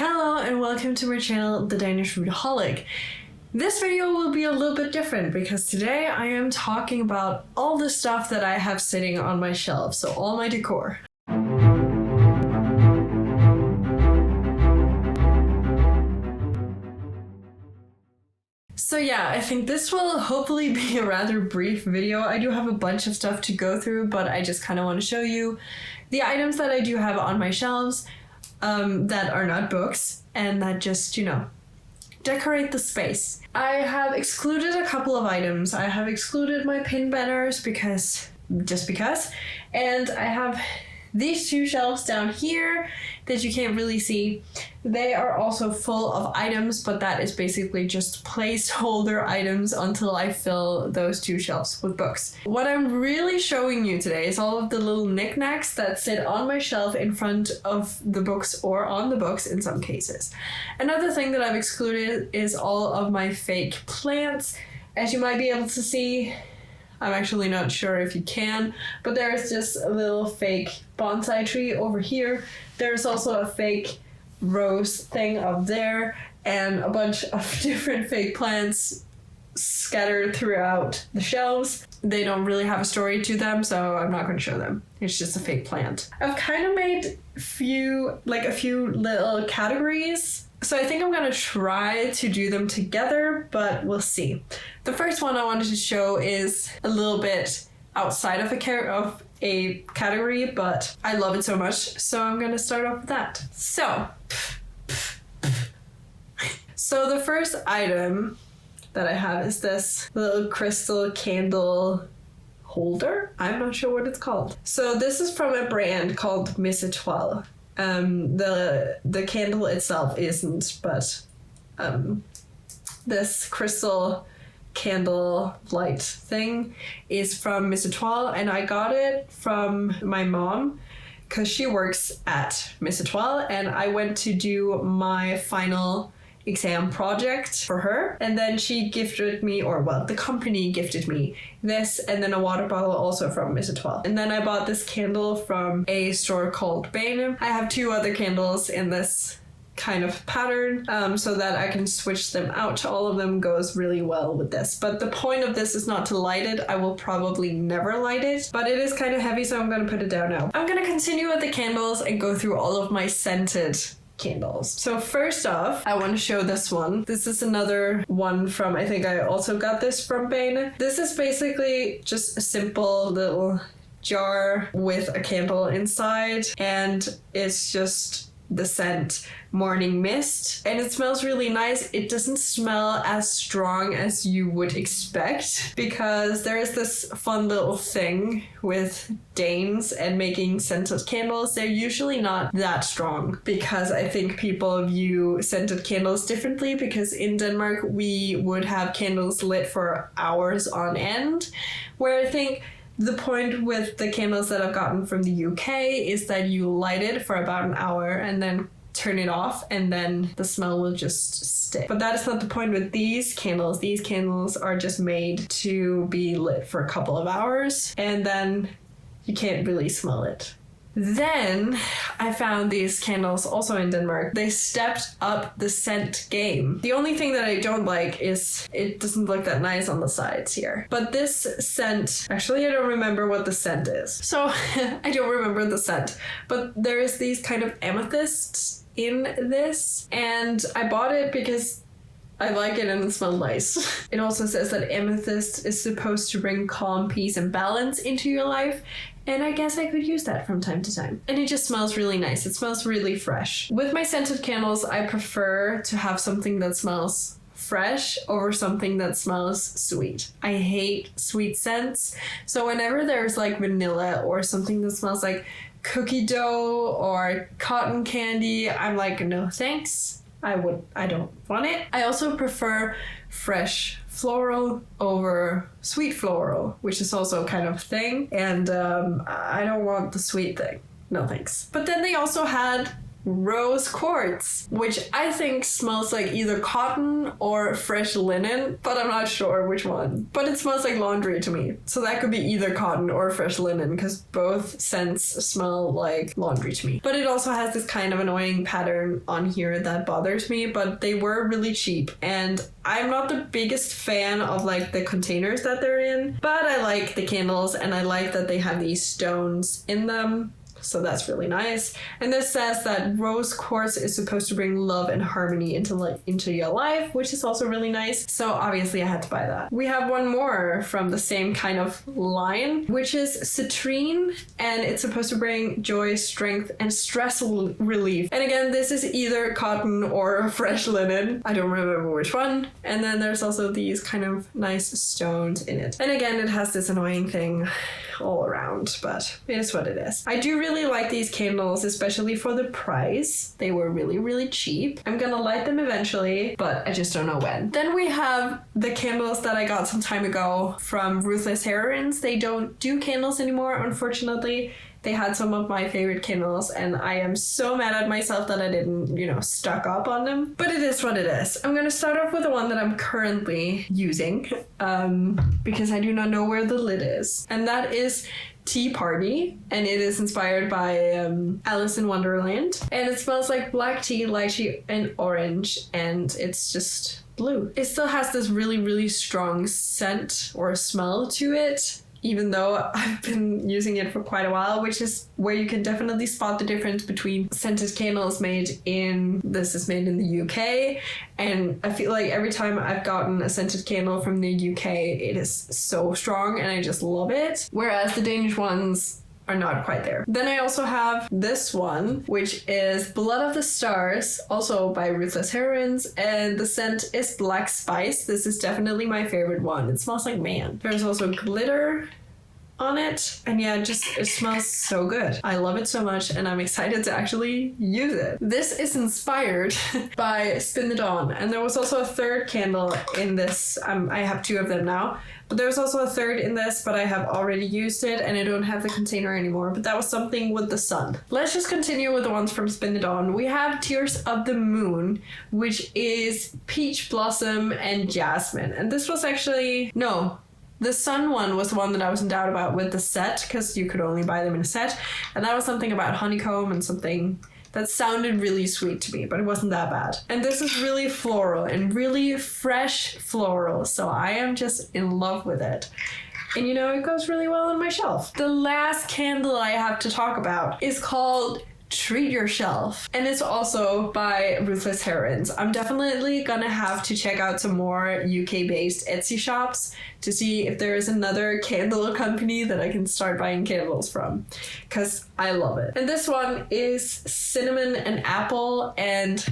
Hello and welcome to my channel, The Danish Foodaholic. This video will be a little bit different because today I am talking about all the stuff that I have sitting on my shelf, so all my decor. So yeah, I think this will hopefully be a rather brief video. I do have a bunch of stuff to go through, but I just kind of want to show you the items that I do have on my shelves that are not books and that just, you know, decorate the space. I have excluded a couple of items. I have excluded my pin banners because, and I have these two shelves down here that you can't really see. They are also full of items, but that is basically just placeholder items until I fill those two shelves with books. What I'm really showing you today is all of the little knickknacks that sit on my shelf in front of the books or on the books in some cases. Another thing that I've excluded is all of my fake plants. As you might be able to see, I'm actually not sure if you can, but there's just a little fake bonsai tree over here. There's also a fake rose thing up there and a bunch of different fake plants scattered throughout the shelves. They don't really have a story to them, so I'm not going to show them. It's just a fake plant. I've kind of made a few little categories. So I think I'm going to try to do them together, but we'll see. The first one I wanted to show is a little bit outside of a category, but I love it so much, so I'm going to start off with that. So the first item that I have is this little crystal candle holder. I'm not sure what it's called. So this is from a brand called Miss Etoile. The candle itself isn't, but this crystal candle light thing is from Miss Etoile, and I got it from my mom because she works at Miss Etoile, and I went to do my final exam project for her, and then she gifted me, or well, the company gifted me this, and then a water bottle also from Miss Etoile. And then I bought this candle from a store called Bane. I have two other candles in this kind of pattern so that I can switch them out. All of them goes really well with this, but the point of this is not to light it. I will probably never light it, but it is kind of heavy, so I'm going to put it down now. I'm going to continue with the candles and go through all of my scented candles. So first off, I want to show this one. This is another one from, I think I also got this from Bane. This is basically just a simple little jar with a candle inside, and it's just the scent Morning Mist, and it smells really nice. It doesn't smell as strong as you would expect because there is this fun little thing with Danes and making scented candles. They're usually not that strong because I think people view scented candles differently, because in Denmark we would have candles lit for hours on end, where I think the point with the candles that I've gotten from the UK is that you light it for about an hour and then turn it off, and then the smell will just stick. But that is not the point with these candles. These candles are just made to be lit for a couple of hours, and then you can't really smell it. Then I found these candles also in Denmark. They stepped up the scent game. The only thing that I don't like is it doesn't look that nice on the sides here. But this scent, actually I don't remember what the scent is. So I don't remember the scent, but there is these kind of amethysts in this, and I bought it because I like it and it smells nice. It also says that amethyst is supposed to bring calm, peace, and balance into your life. And I guess I could use that from time to time. And it just smells really nice. It smells really fresh. With my scented candles, I prefer to have something that smells fresh over something that smells sweet. I hate sweet scents. So whenever there's like vanilla or something that smells like cookie dough or cotton candy, I'm like, no thanks. I don't want it. I also prefer fresh floral over sweet floral, which is also kind of a thing. And I don't want the sweet thing. No thanks. But then they also had rose quartz, which I think smells like either cotton or fresh linen, but I'm not sure which one. But it smells like laundry to me. So that could be either cotton or fresh linen, because both scents smell like laundry to me. But it also has this kind of annoying pattern on here that bothers me, but they were really cheap. And I'm not the biggest fan of like the containers that they're in, but I like the candles and I like that they have these stones in them. So that's really nice. And this says that rose quartz is supposed to bring love and harmony into your life, which is also really nice. So obviously I had to buy that. We have one more from the same kind of line, which is citrine, and it's supposed to bring joy, strength, and stress relief. And again, this is either cotton or fresh linen. I don't remember which one. And then there's also these kind of nice stones in it. And again, it has this annoying thing all around, but it is what it is. I do really like these candles, especially for the price. They were really, really cheap. I'm gonna light them eventually, but I just don't know when. Then we have the candles that I got some time ago from Ruthless Heroines. They don't do candles anymore, unfortunately. They had some of my favorite candles, and I am so mad at myself that I didn't, stock up on them. But it is what it is. I'm gonna start off with the one that I'm currently using, because I do not know where the lid is. And that is Tea Party, and it is inspired by Alice in Wonderland. And it smells like black tea, lychee, and orange, and it's just blue. It still has this really, really strong scent or smell to it, even though I've been using it for quite a while, which is where you can definitely spot the difference between scented candles this is made in the UK. And I feel like every time I've gotten a scented candle from the UK, it is so strong and I just love it. Whereas the Danish ones are not quite there. Then I also have this one, which is Blood of the Stars, also by Ruthless Heroines, and the scent is Black Spice. This is definitely my favorite one. It smells like man. There's also glitter on it, and yeah, it smells so good. I love it so much, and I'm excited to actually use it. This is inspired by Spin the Dawn, and there was also a third candle in this. I have two of them now, but there's also a third in this, but I have already used it and I don't have the container anymore, but that was something with the sun. Let's just continue with the ones from Spin the Dawn. We have Tears of the Moon, which is peach blossom and jasmine, and this was actually, no, the sun one was the one that I was in doubt about with the set, because you could only buy them in a set. And that was something about honeycomb and something that sounded really sweet to me, but it wasn't that bad. And this is really floral and really fresh floral. So I am just in love with it. And it goes really well on my shelf. The last candle I have to talk about is called Treat Your Shelf, and it's also by Ruthless Heroines. I'm definitely gonna have to check out some more UK-based Etsy shops to see if there is another candle company that I can start buying candles from, because I love it. And this one is cinnamon and apple, and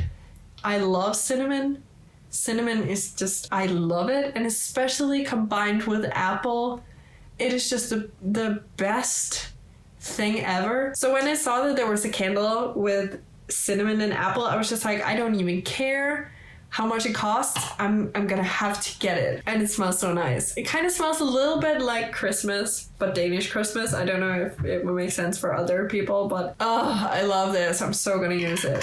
I love cinnamon. Cinnamon is just, I love it, and especially combined with apple, it is just the best thing ever. So when I saw that there was a candle with cinnamon and apple, I was just like, I don't even care how much it costs. I'm gonna have to get it. And it smells so nice. It kind of smells a little bit like Christmas, but Danish Christmas. I don't know if it would make sense for other people, but I love this. I'm so gonna use it.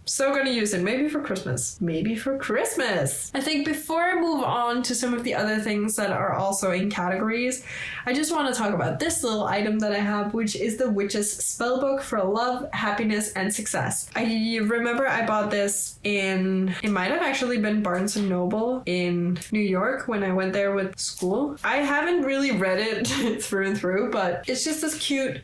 So gonna use it, maybe for Christmas. Maybe for Christmas. I think before I move on to some of the other things that are also in categories, I just want to talk about this little item that I have, which is the Witch's Spellbook for love, happiness, and success. I remember I bought this it might have actually been Barnes & Noble in New York when I went there with school. I haven't really read it through and through, but it's just this cute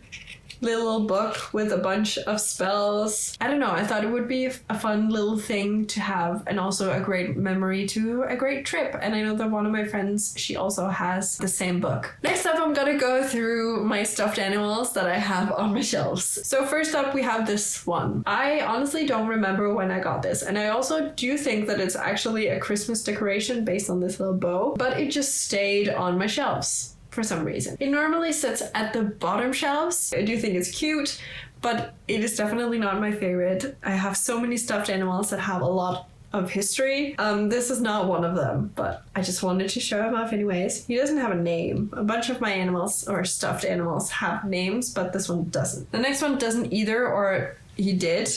little book with a bunch of spells. I don't know, I thought it would be a fun little thing to have, and also a great memory to a great trip. And I know that one of my friends, she also has the same book. Next up, I'm gonna go through my stuffed animals that I have on my shelves. So first up, we have this one. I honestly don't remember when I got this, and I also do think that it's actually a Christmas decoration based on this little bow, but it just stayed on my shelves for some reason. It normally sits at the bottom shelves. I do think it's cute, but it is definitely not my favorite. I have so many stuffed animals that have a lot of history. This is not one of them, but I just wanted to show him off anyways. He doesn't have a name. A bunch of my animals or stuffed animals have names, but this one doesn't. The next one doesn't either, or he did,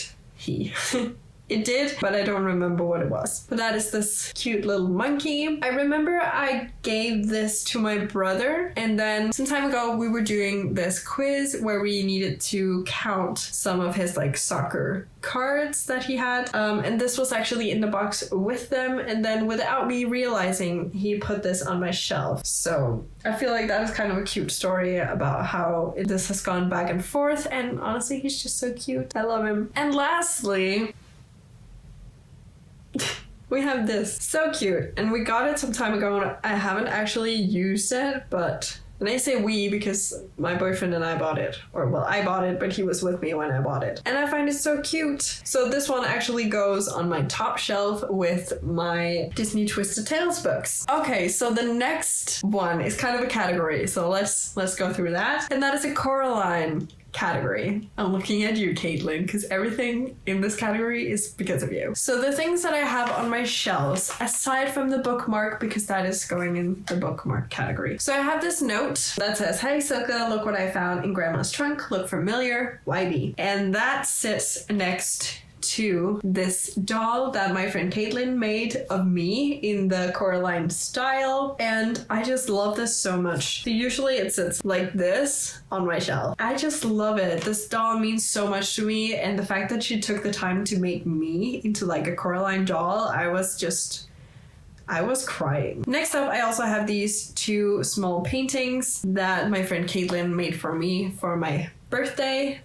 he. It did, but I don't remember what it was. But that is this cute little monkey. I remember I gave this to my brother, and then some time ago we were doing this quiz where we needed to count some of his like soccer cards that he had. And this was actually in the box with them, and then without me realizing, he put this on my shelf. So I feel like that is kind of a cute story about how this has gone back and forth, and honestly, he's just so cute. I love him. And lastly, we have this. So cute. And we got it some time ago, and I haven't actually used it, but... And I say we because my boyfriend and I bought it. Or, well, I bought it, but he was with me when I bought it. And I find it so cute. So this one actually goes on my top shelf with my Disney Twisted Tales books. Okay, so the next one is kind of a category. So let's go through that. And that is a Coraline category. I'm looking at you, Caitlin, because everything in this category is because of you. So the things that I have on my shelves, aside from the bookmark, because that is going in the bookmark category. So I have this note that says, "Hey Silka, look what I found in Grandma's trunk. Look familiar, YB." And that sits next to this doll that my friend Caitlin made of me in the Coraline style, and I just love this so much. So usually it sits like this on my shelf. I just love it. This doll means so much to me, and the fact that she took the time to make me into like a Coraline doll, I was crying. Next up, I also have these two small paintings that my friend Caitlin made for me for my birthday,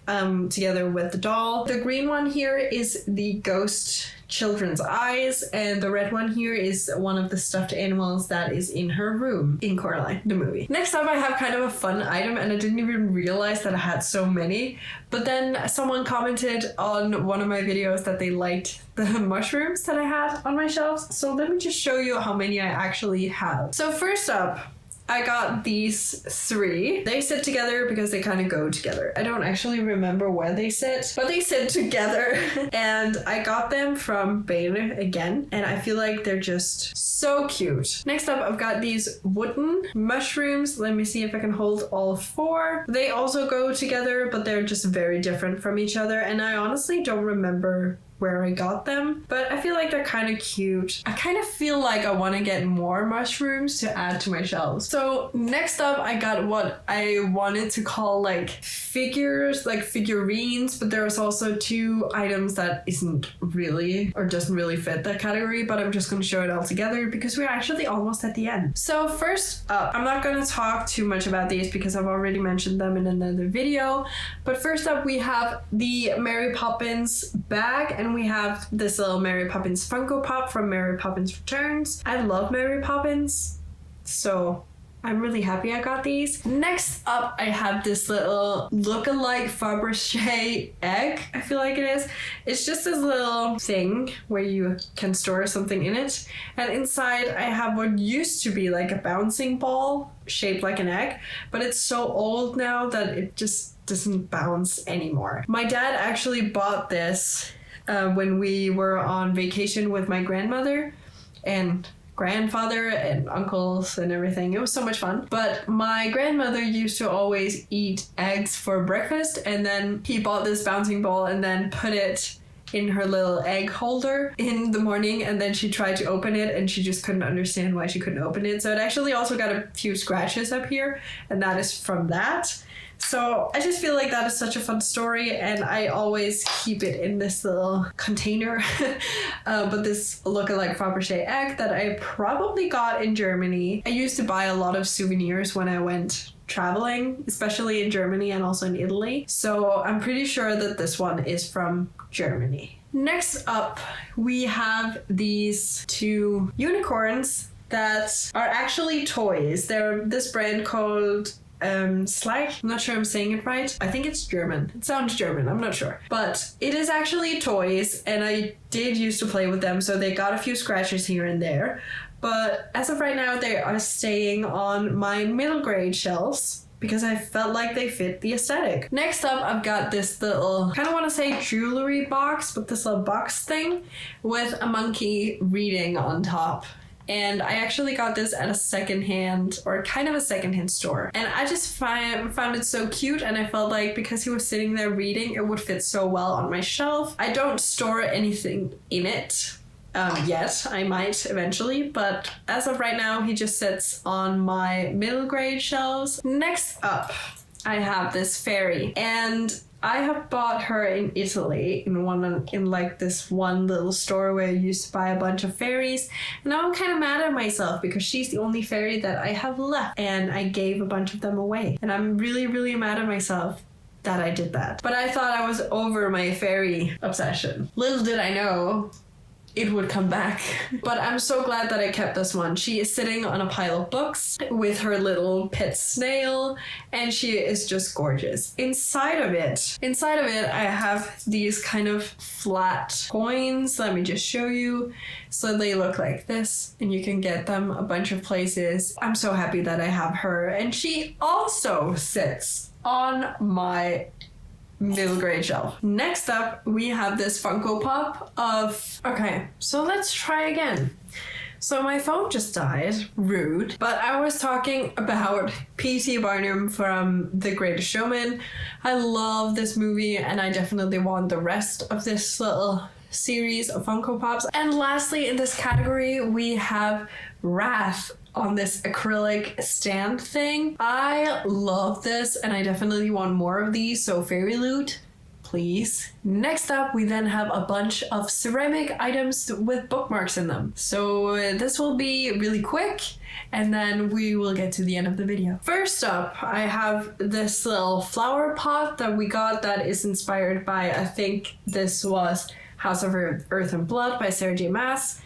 together with the doll. The green one here is the ghost children's eyes, and the red one here is one of the stuffed animals that is in her room in Coraline, the movie. Next up, I have kind of a fun item, and I didn't even realize that I had so many, but then someone commented on one of my videos that they liked the mushrooms that I had on my shelves. So let me just show you how many I actually have. So first up, I got these three. They sit together because they kind of go together. I don't actually remember where they sit, but they sit together. And I got them from Baylor again, and I feel like they're just so cute. Next up, I've got these wooden mushrooms. Let me see if I can hold all four. They also go together, but they're just very different from each other, and I honestly don't remember where I got them, but I feel like they're kind of cute. I kind of feel like I want to get more mushrooms to add to my shelves. So next up, I got what I wanted to call like figures, like figurines, but there was also two items that isn't really or doesn't really fit that category, but I'm just going to show it all together because we're actually almost at the end. So first up, I'm not going to talk too much about these because I've already mentioned them in another video, but first up we have the Mary Poppins bag, and we have this little Mary Poppins Funko Pop from Mary Poppins Returns. I love Mary Poppins, so I'm really happy I got these. Next up, I have this little look-alike Fabergé egg, I feel like it is. It's just this little thing where you can store something in it. And inside, I have what used to be like a bouncing ball shaped like an egg, but it's so old now that it just doesn't bounce anymore. My dad actually bought this when we were on vacation with my grandmother and grandfather and uncles and everything. It was so much fun. But my grandmother used to always eat eggs for breakfast, and then he bought this bouncing ball and then put it in her little egg holder in the morning, and then she tried to open it and she just couldn't understand why she couldn't open it. So it actually also got a few scratches up here, and that is from that. So I just feel like that is such a fun story, and I always keep it in this little container. But this look-alike Fabergé egg that I probably got in Germany. I used to buy a lot of souvenirs when I went traveling, especially in Germany and also in Italy. So I'm pretty sure that this one is from Germany. Next up, we have these two unicorns that are actually toys. They're this brand called Slag. I'm not sure I'm saying it right. I think it's German. It sounds German. I'm not sure. But it is actually toys, and I did used to play with them, so they got a few scratches here and there. But as of right now, they are staying on my middle grade shelves because I felt like they fit the aesthetic. Next up, I've got this little, kind of want to say jewelry box, but this little box thing with a monkey reading on top. and I actually got this at a secondhand or kind of a secondhand store, and I just found it so cute, and I felt like because he was sitting there reading, it would fit so well on my shelf. I don't store anything in it yet. I might eventually, but as of right now, he just sits on my middle grade shelves. Next up, I have this fairy, and I have bought her in Italy in like this one little store where I used to buy a bunch of fairies, and now I'm kind of mad at myself because she's the only fairy that I have left, and I gave a bunch of them away, and I'm really mad at myself that I did that. But I thought I was over my fairy obsession. Little did I know it would come back. But I'm so glad that I kept this one. She is sitting on a pile of books with her little pet snail, and she is just gorgeous. Inside of it, I have these kind of flat coins. Let me just show you. So they look like this, and you can get them a bunch of places. I'm so happy that I have her, and she also sits on my middle grade shelf. Next up, we have this Funko Pop of... Okay, so let's try again. So my phone just died. Rude. But I was talking about P.T. Barnum from The Greatest Showman. I love this movie, and I definitely want the rest of this little series of Funko Pops. And lastly, in this category, we have Wrath on this acrylic stand thing. I love this, and I definitely want more of these, so fairy loot, please. Next up, we then have a bunch of ceramic items with bookmarks in them. So this will be really quick, and then we will get to the end of the video. First up, I have this little flower pot that we got that is inspired by, I think this was House of Earth and Blood by Sarah J. Maas.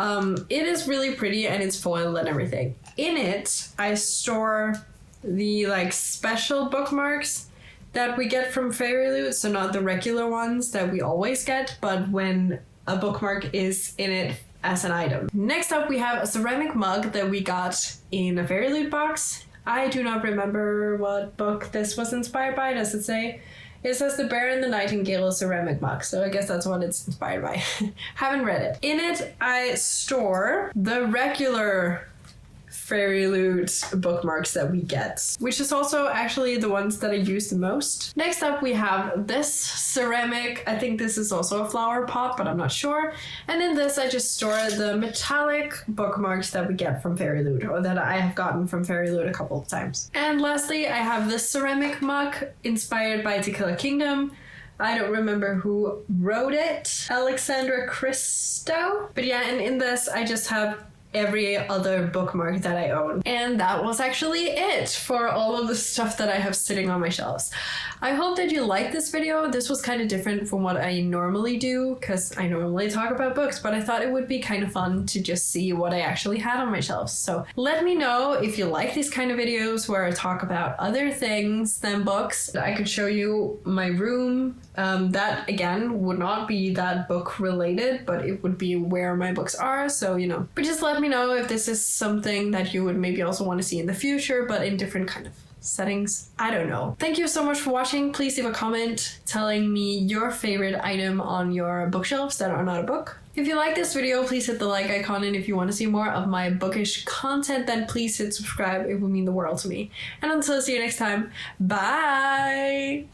It is really pretty, and it's foiled and everything. In it, I store the like special bookmarks that we get from Fairy Loot, so not the regular ones that we always get, but when a bookmark is in it as an item. Next up, we have a ceramic mug that we got in a Fairy Loot box. I do not remember what book this was inspired by. Does it say? It says The Bear and the Nightingale ceramic mug, so I guess that's what it's inspired by. Haven't read it. In it, I store the regular Fairy Loot bookmarks that we get, which is also actually the ones that I use the most. Next up, we have this ceramic. I think this is also a flower pot, but I'm not sure. And in this, I just store the metallic bookmarks that we get from Fairy Loot, or that I have gotten from Fairy Loot a couple of times. And lastly, I have this ceramic mug inspired by To Kill a Kingdom. I don't remember who wrote it. Alexandra Christo. But yeah, and in this, I just have every other bookmark that I own. And that was actually it for all of the stuff that I have sitting on my shelves. I hope that you liked this video. This was kind of different from what I normally do, because I normally talk about books, but I thought it would be kind of fun to just see what I actually had on my shelves. So let me know if you like these kind of videos where I talk about other things than books. I could show you my room. That again would not be that book related, but it would be where my books are, so you know. But just let me know if this is something that you would maybe also want to see in the future, but in different kind of settings. I don't know. Thank you so much for watching. Please leave a comment telling me your favorite item on your bookshelves that are not a book. If you like this video, please hit the like icon, and if you want to see more of my bookish content, then please hit subscribe. It would mean the world to me. And until I see you next time, bye!